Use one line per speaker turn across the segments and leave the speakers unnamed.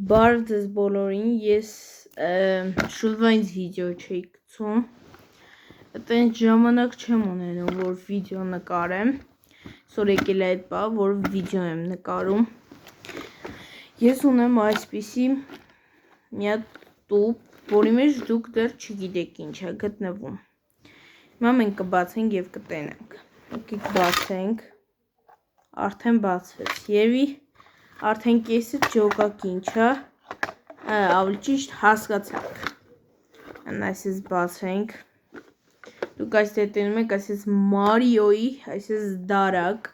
Բարև ձեզ բոլորին, ես շուտվա ինձ վիդեո չէի գցում, այտենց ժամանակ չեմ ունենում, որ վիդեո նկարեմ, սոր եկել է այդ բա, որ վիդեո եմ նկարում, ես ունեմ այսպիսի մի հատ տուփ, որի մեջ դուք դեռ չգիտեք ինչ է գտնվում, հիմա մենք կբացենք և կտենենք, եկեք բացենք, արդեն բացվեց, եվի արդեն կեսը ջոկակ ինչ է, ավելի ճիշտ հասկացանք, այսպես բացենք, դուք այստեղ տենում եք այսպես Մարիոյի, այսպես դարակ,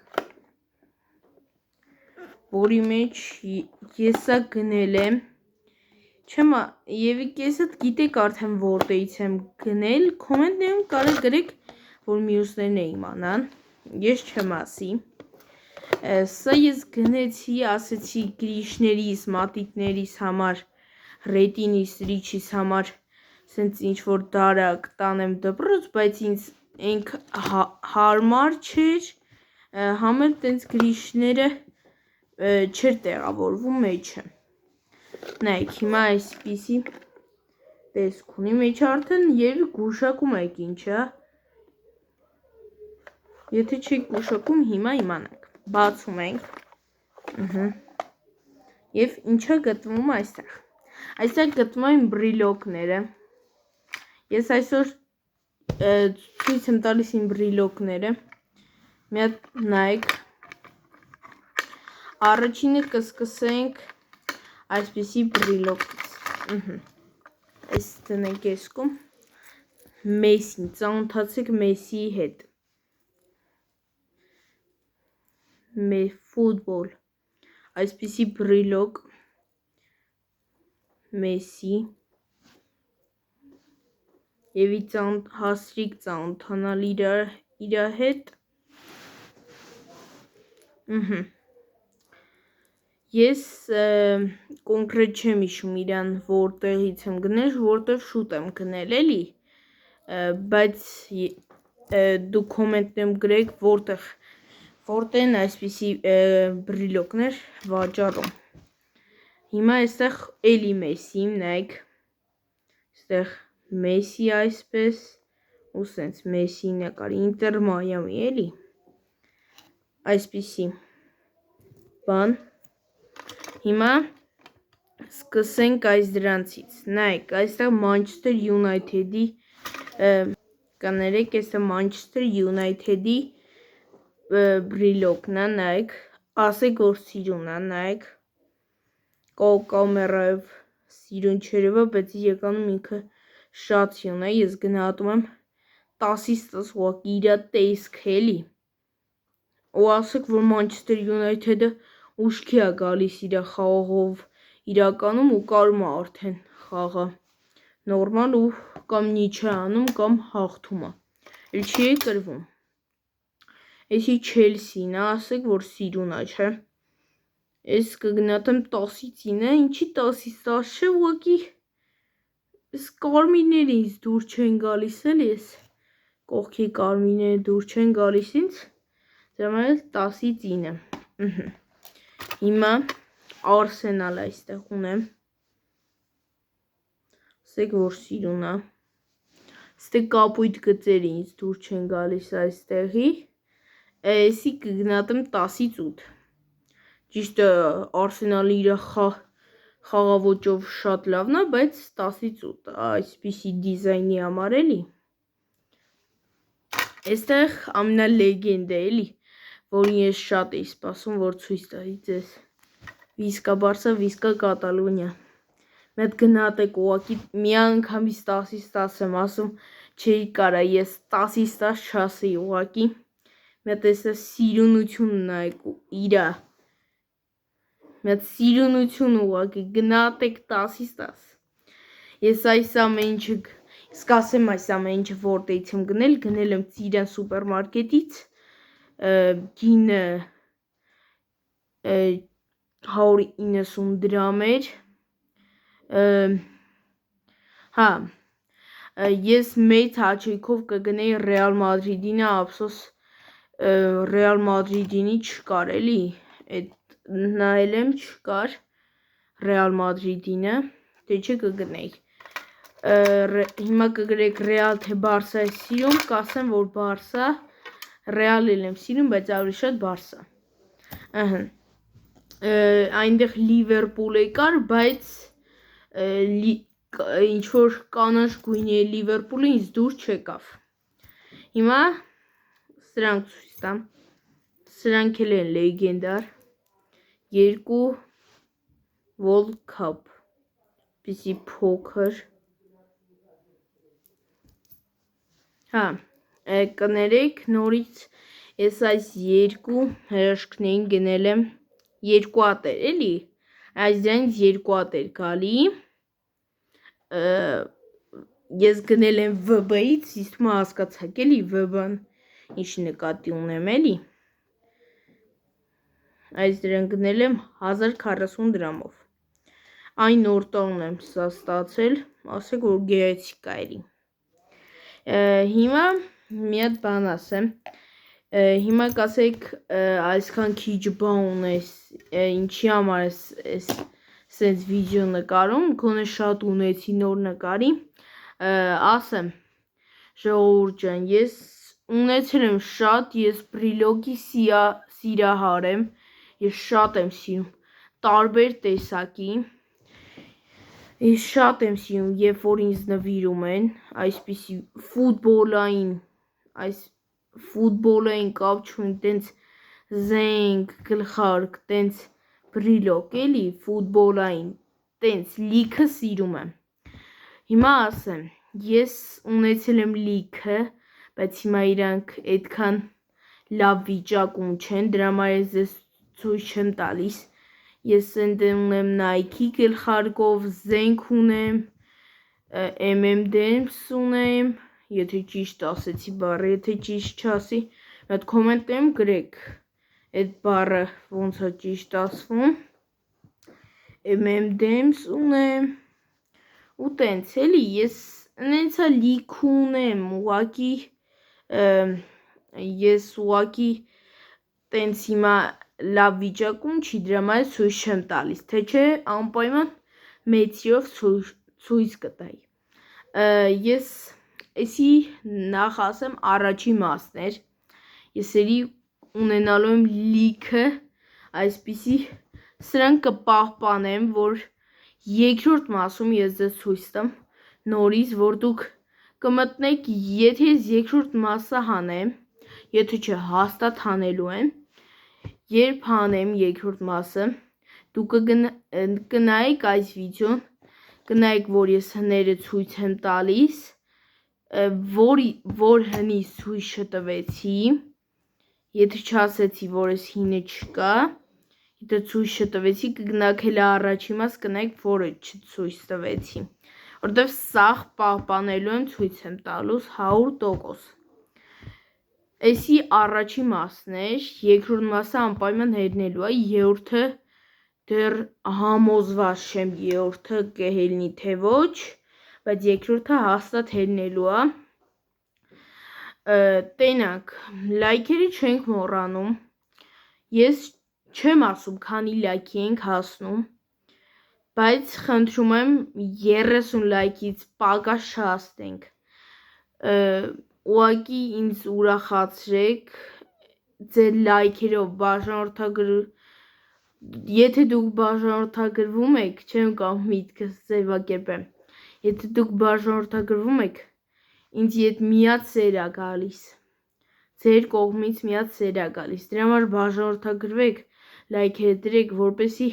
որի մեջ եսա գնել եմ, չեմ եվի կեսը գիտեք արդեն որտեղից եմ գնել, կոմենտներում կարող գրեք, որ մյուսներն է իմանան, ես չեմ ասի, սա ես գնեցի, ասեցի գրիշներիս, մատիտներիս համար, ռետինիս, ռիչիս համար, սենց ինչ-որ դարակ տանեմ դպրոց, բայց ինձ ենք հարմար չէր, համել տենց գրիշները չեր տեղավորվում մեջը, նայք, հիմա այսպիսի տեսք ունի, մեջը արդեն և գուշակում եք ինչա, եթե չեք գուշակում, հիմա իմանանք, բացում ենք, և ինչա գտնվում այստեղ, այստեղ գտնվում են բրիլոկները, ես այսօր ցույց եմ տալիս իմ բրիլոկները, մի հատ նայեք, առաջինը կսկսենք այսպիսի բրիլոկից, այս տնենք եսկում, Մեսին, ծանոթացեք Մեսիի հետ, ֆուտբոլ, այսպիսի բրիլոկ, Մեսի, եվի հասրիկ ծանոթանալ իրա հետ, ես կոնկրետ չեմ իշում իրան որտեղից եմ գնել, որտեղ շուտ եմ գնել էլի, բայց դուք կոմենտներում գրեք որտեղ են այսպիսի բրիլոկներ վաճառում, հիմա այստեղ էլի Մեսի, նայք, այստեղ Մեսի այսպես, ու սենց Մեսի նկար, ինտեր Մայամի էլի, այսպիսի բան, հիմա սկսենք այս դրանցից, նայք, այստեղ Մանչեսթեր Յունայթեդի, կներեք, այստեղ Մանչեսթեր Յունայթեդի բրիլոկն է, նայք, ասեք, որ սիրուն է, նայք, կամերայով սիրուն չերևա, բայց եկանում ինքը շատ սիրուն է, ես գնահատում եմ 10-ից 10 ուղղակի իրա տեսքը էլի, ու ասեք, որ Մանչեսթեր Յունայթեդը ուշքի է գալիս իրա խաղով իրականում ու կարում է արդեն խաղը նորմալ ու կամ նիչ է անում կամ հաղթում է, էլ չի է կրվում, էսի Չելսին է, ասեք, որ սիրուն է, չէ, ես կգնատեմ 10-ից 9, ինչի 10-ից 10 չէ, ուղղակի ես կարմիրները ինձ դուր չեն գալիս էլ ես, կողքի կարմիրները դուր չեն գալիս ինձ, դրա համար 10-ից 9, հիմա Արսենալ այստեղ ունեմ, ասեք, որ սիրուն է, ստե կապույտ գծերը ինձ դուր չեն գալիս այստեղի, էսի կգնատեմ 10-ից 8, ճիշտ Արսենալը իր խաղավոճով շատ լավն է, բայց 10-ից 8, այսպիսի դիզայնի համար էլի, այստեղ ամենալեգենդը էլի, որին ես շատ էի սպասում, որ ցույց տայի ձեզ, Վիսկա Բարսա, Վիսկա Կատալոնիա, մի հատ գնահատեք ուղղակի մի անգամից 10-ից 10 եմ ասում, չի կարա, ես 10-ից 10 չասեի ուղղակի, մի հատ էսա սիրունություն նայեք իրա, մի հատ սիրունություն ուղղակի, գնահատեք 10-ից 10, ես այս ամեն ինչը, իսկ ասեմ այս ամեն ինչը որտեղից եմ գնել եմ Ծիրան սուպերմարկետից, գինը 190 դրամ էր, հա, ես մեծ հաճույքով կգնեի Ռեալ Մադրիդինը, ափսոս Ռեալ Մադրիդինի չկար էլի, այդ նայել եմ չկար, Ռեալ Մադրիդինը, թե չէ կգնեի։ Հիմա կգրեք Ռեալ թե Բարսա է սիրում, կասեմ, որ Բարսա, Ռեալ եմ սիրում, բայց ավելի շատ Բարսա։ Այնտեղ Լիվերպուլ կար, բայց ինչ որ կանաչ գույնի Լիվերպուլը ինձ դուր չեկավ։ Հիմա սրանք ցույց տամ։ Սրանք էլ են լեգենդար։ 2 World Cup։ Պիսի փոքր։ Հա, կներեք, նորից ես այս 2 հրաշքներին գնել եմ 2 ատեր, էլի։ Այս դրանից 2 ատեր գալի։ Ես գնել եմ VB-ից, իսկ մա հասկացաք էլի VB-ն ինչ նկատի ունեմ էլի։ Այս դրան գնել եմ 1040 դրամով։ Այն նոր տոնն եմ սա ստացել, ասեք որ գեղեցիկ է էլի։ Հիմա մի հատ բան ասեմ։ Հիմա կասեք այսքան քիչ բան ունես, ինչի համար ես սենց վիդեո նկարում, գոնե շատ ունեցի նոր նկարի, ասեմ ժողովուրդ ջան, ես ունեցել եմ շատ, ես Brillog-ի սիրահար եմ, ես շատ եմ սիրում տարբեր տեսակի, ես շատ եմ սիրում, երբ որ ինձ նվիրում են, այսպիսի ֆուտբոլային կապ չունի, տենց զենք, գլխարկ, տենց Brillog էլի, ֆուտբոլային, տենց լիքը սիրում եմ։ Հիմա ասեմ, ես ունեցել եմ լիքը, բայց հիմա իրանք այդքան լավ վիճակում չեն, դրա համար ես ձեզ ցույց չեմ տալիս։ Ես ընդ ունեմ Nike գլխարկով, զենք ունեմ, M&M's ունեմ, եթե ճիշտ ասեցի բառը, եթե ճիշտ չասի, մի հատ կոմենտներում գրեք, այդ բառը ոնց է ճիշտ ասվում։ M&M's ունեմ, ու տենց էլի, ես նենցա լիք ունեմ, ուղակի ես ուղակի տենց հիմա լավ վիճակում չի, դրա համար ցույց չեմ տալիս, թե չէ անպայման մեծիով ցույց կտայի։ Ես էսի նախ ասեմ առաջի մասներ, ես էլի ունենալու եմ լիքը, այսպիսի սրանք կպահպանեմ, որ երկրորդ մասում ես ձեզ ցույց տամ նորից, որ դուք կմտնեք, եթե ես երկրորդ մասը հանեմ, եթե չէ հաստատ հանելու եմ, երբ հանեմ երկրորդ մասը, դուք կնայեք այս վիդեոն, կնայեք, որ ես հները ցույց եմ տալիս, որ հնից ցույց չտվեցի, եթե չասեցի, որ ես հինը չկա, եթե ցույց չտվեցի, կգնաք էլ առաջի մաս, կնայեք, որը չցույց տվեցի, որտև սաղ պահպանելու եմ, ցույց եմ տալուս 100%։ Էսի առաջի մասն էր, երկրորդ մասը անպայման հերնելու է, երրորդը դեռ համոզված չեմ երրորդը կհելնի թե ոչ, բայց երկրորդը հաստատ հելնելու է։ Տենակ, լայքերը չենք մոռանում, ես չեմ ասում քանի լայքի ենք հասնում, բայց խնդրում եմ 30 լայքից պակաս չհասնենք, ուղղակի ինձ ուրախացրեք ձեր լայքերով բաժանորդագրում, եթե դուք բաժանորդագրվում եք, չեմ կամ միտքս ձևակերպեմ, եթե դուք բաժանորդագրվում եք, ինձ ետ միած սեր է գալիս, ձեր կողմից միած սեր է գալիս, դրա համար բաժանորդագրվեք, լայքերը դրեք, որպեսի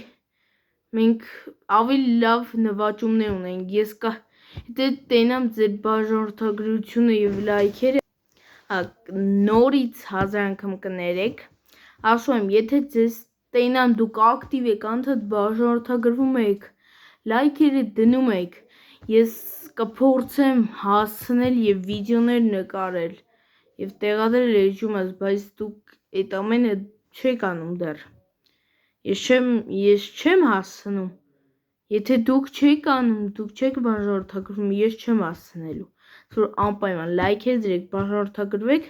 մենք ավելի լավ նվաճումներ ունենք, ես եթե տենամ ձեր բաժանորդագրությունը և լայքերը, նորից 1000 անգամ կներեք, ասում եմ, եթե ձեզ տենամ դուք ակտիվ եք, անդադ բաժանորդագրվում եք, լայքերը դնում եք, ես կփորձեմ հասցնել և վիդեոներ նկարել և տեղադրել էջումս, բայց դուք այդ ամենը չեք անում դեռ, ես չեմ հասցնում, եթե դուք չեք անում, դուք չեք բաժանորդագրվում, ես չեմ հասցնելու, որ անպայման լայքեր դրեք, բաժանորդագրվեք,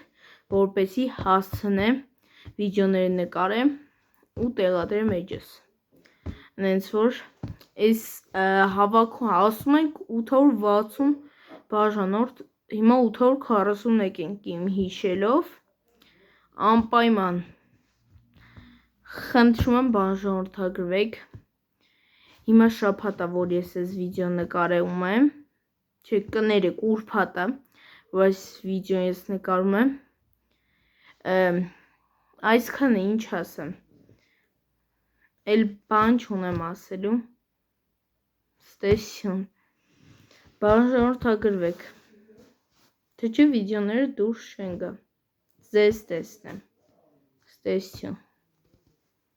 որպեսի հասցնեմ վիդեոները նկարեմ ու տեղադրեմ էջս։ նենց որ այս հավաքում ասում ենք 860 բաժանորդ, հիմա 841 ենք իմ հիշելով, անպայման խնդրում եմ բաժանորդագրվեք, հիմա շաբաթ է, որ ես այս վիդեոն նկարում եմ, չէ կներեք ուրբաթ է, որ այս վիդեոն ես նկարում եմ, այսքանը ինչ ասեմ, էլ բան չունեմ ասելու, ստեսյուն, բաժանորդագրվեք, թե չէ վիդեոները դուրս չեն գա, ձեզ տեսնեմ, ստեսյուն։